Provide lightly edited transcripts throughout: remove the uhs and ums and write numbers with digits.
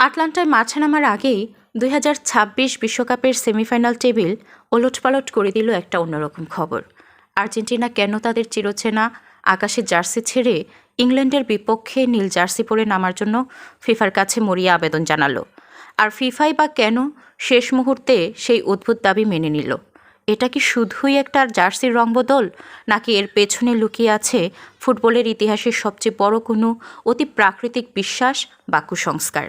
আটলান্টায় মাঠে নামার আগেই 2026 বিশ্বকাপের সেমিফাইনাল টেবিল ওলটপালট করে দিল একটা অন্যরকম খবর। আর্জেন্টিনা কেন তাদের চিরচেনা আকাশের জার্সি ছেড়ে ইংল্যান্ডের বিপক্ষে নীল জার্সি পরে নামার জন্য ফিফার কাছে মরিয়া আবেদন জানালো, আর ফিফাই বা কেন শেষ মুহূর্তে সেই অদ্ভুত দাবি মেনে নিল? এটা কি শুধুই একটা জার্সির রং বদল, নাকি এর পেছনে লুকিয়ে আছে ফুটবলের ইতিহাসের সবচেয়ে বড় কোনো অতি প্রাকৃতিক বিশ্বাস বা কুসংস্কার?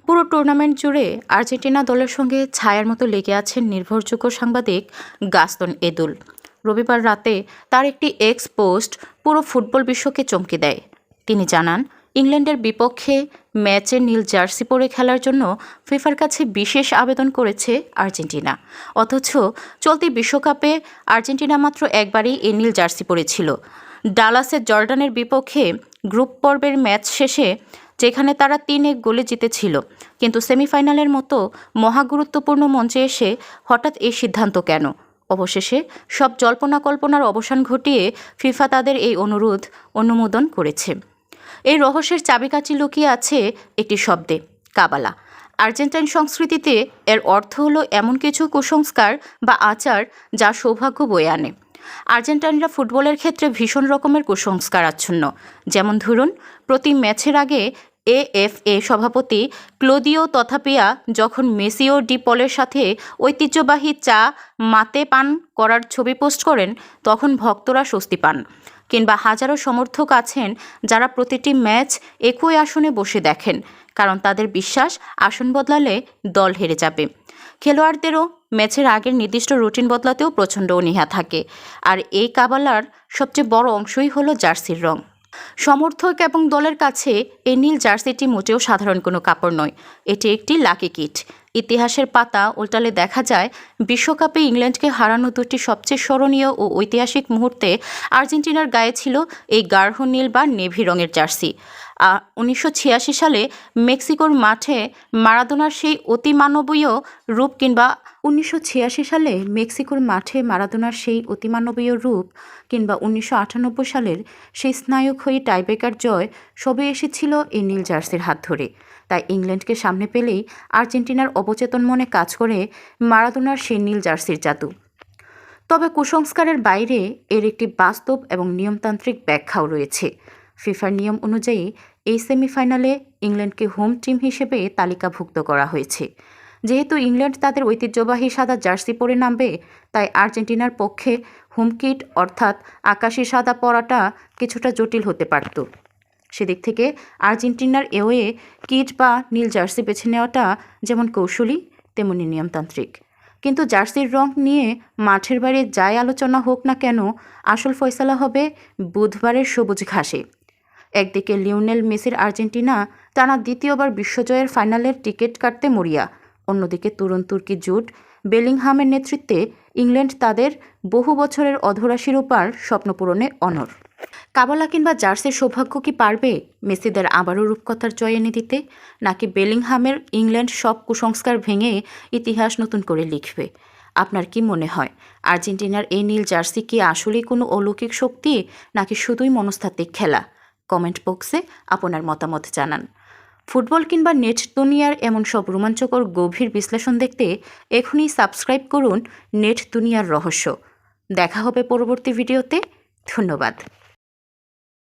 পুরো টুর্নামেন্ট জুড়ে আর্জেন্টিনা দলের সঙ্গে ছায়ার মতো লেগে আছেন নির্ভরযোগ্য সাংবাদিক গাস্তন এদুল। রবিবার রাতে তার একটি এক্স পোস্ট পুরো ফুটবল বিশ্বকে চমকে দেয়। তিনি জানান, ইংল্যান্ডের বিপক্ষে ম্যাচে নীল জার্সি পরে খেলার জন্য ফিফার কাছে বিশেষ আবেদন করেছে আর্জেন্টিনা। অথচ চলতি বিশ্বকাপে আর্জেন্টিনা মাত্র একবারই এই নীল জার্সি পরেছিল, ডালাসের জর্ডানের বিপক্ষে গ্রুপ পর্বের ম্যাচ শেষে, যেখানে তারা 3-1 গোলে জিতেছিল। কিন্তু সেমিফাইনালের মতো মহাগুরুত্বপূর্ণ মঞ্চে এসে হঠাৎ এই সিদ্ধান্ত কেন? অবশেষে সব জল্পনা কল্পনার অবসান ঘটিয়ে ফিফা তাদের এই অনুমোদন করেছে। এই রহস্যের চাবিকাঠি লুকিয়ে আছে একটি শব্দে, কাবালা। আর্জেন্টাইন সংস্কৃতিতে এর অর্থ হলো এমন কিছু কুসংস্কার বা আচার যা সৌভাগ্য বয়ে আনে। আর্জেন্টাইনরা ফুটবলের ক্ষেত্রে ভীষণ রকমের কুসংস্কার আচ্ছন্ন। যেমন ধরুন, প্রতি ম্যাচের আগে এএফএ সভাপতি ক্লোদিও তথাপিয়া যখন মেসি ও ডি পলের সাথে ঐতিহ্যবাহী চা মাতে পান করার ছবি পোস্ট করেন, তখন ভক্তরা স্বস্তি পান। কিংবা হাজারো সমর্থক আছেন যারা প্রতিটি ম্যাচ একই আসনে বসে দেখেন, কারণ তাদের বিশ্বাস আসন বদলালে দল হেরে যাবে। খেলোয়াড়দেরও ম্যাচের আগের নির্দিষ্ট রুটিন বদলাতেও প্রচণ্ড অনীহা থাকে। আর এই কাবালার সবচেয়ে বড় অংশই হলো জার্সির রং। সমর্থক এবং দলের কাছে এই নীল জার্সিটি মোটেও সাধারণ কোনো কাপড় নয়, এটি একটি লাকি কিট। ইতিহাসের পাতা উল্টালে দেখা যায়, বিশ্বকাপে ইংল্যান্ডকে হারানো দুটি সবচেয়ে স্মরণীয় ও ঐতিহাসিক মুহূর্তে আর্জেন্টিনার গায়ে ছিল এই গাঢ় নীল বা নেভি রঙের জার্সি। 1986 সালে মেক্সিকোর মাঠে মারাদোনার সেই অতিমানবীয় রূপ কিংবা 1998 সালের সেই স্নায়ুক্ষয়ী টাইব্রেকার জয় সবই এসেছিল এই নীল জার্সির হাত ধরে। তাই ইংল্যান্ডকে সামনে পেলেই আর্জেন্টিনার অবচেতন মনে কাজ করে মারাদোনার সেই নীল জার্সির জাদু। তবে কুসংস্কারের বাইরে এর একটি বাস্তব এবং নিয়মতান্ত্রিক ব্যাখ্যাও রয়েছে। ফিফার নিয়ম অনুযায়ী এই সেমিফাইনালে ইংল্যান্ডকে হোম টিম হিসেবে তালিকাভুক্ত করা হয়েছে। যেহেতু ইংল্যান্ড তাদের ঐতিহ্যবাহী সাদা জার্সি পরে নামবে, তাই আর্জেন্টিনার পক্ষে হোম কিট অর্থাৎ আকাশি সাদা পরাটা কিছুটা জটিল হতে পারত। সেদিক থেকে আর্জেন্টিনার এওয়ে কিট বা নীল জার্সি বেছে নেওয়াটা যেমন কৌশলী তেমনি নিয়মতান্ত্রিক। কিন্তু জার্সির রং নিয়ে মাঠের বাইরে যাই আলোচনা হোক না কেন, আসল ফয়সালা হবে বুধবারের সবুজ ঘাসে। একদিকে লিওনেল মেসির আর্জেন্টিনা টানা দ্বিতীয়বার বিশ্বজয়ের ফাইনালের টিকিট কাটতে মরিয়া, অন্যদিকে তরুণ তুর্কি জুট বেলিংহামের নেতৃত্বে ইংল্যান্ড তাদের বহু বছরের অধরা শিরোপার স্বপ্ন পূরণে অনড়। কাবালা কিংবা জার্সির সৌভাগ্য কি পারবে মেসিদের আবারও রূপকথার জয় এনে দিতে, নাকি বেলিংহামের ইংল্যান্ড সব কুসংস্কার ভেঙে ইতিহাস নতুন করে লিখবে? আপনার কি মনে হয়, আর্জেন্টিনার এই নীল জার্সি কি আসলেই কোনো অলৌকিক শক্তি, নাকি শুধুই মনস্তাত্ত্বিক খেলা? কমেন্ট বক্সে আপনার মতামত জানান। ফুটবল কিংবা নেট দুনিয়ার এমন সব রোমাঞ্চকর গভীর বিশ্লেষণ দেখতে এখনই সাবস্ক্রাইব করুন নেট দুনিয়ার রহস্য। দেখা হবে পরবর্তী ভিডিওতে। ধন্যবাদ।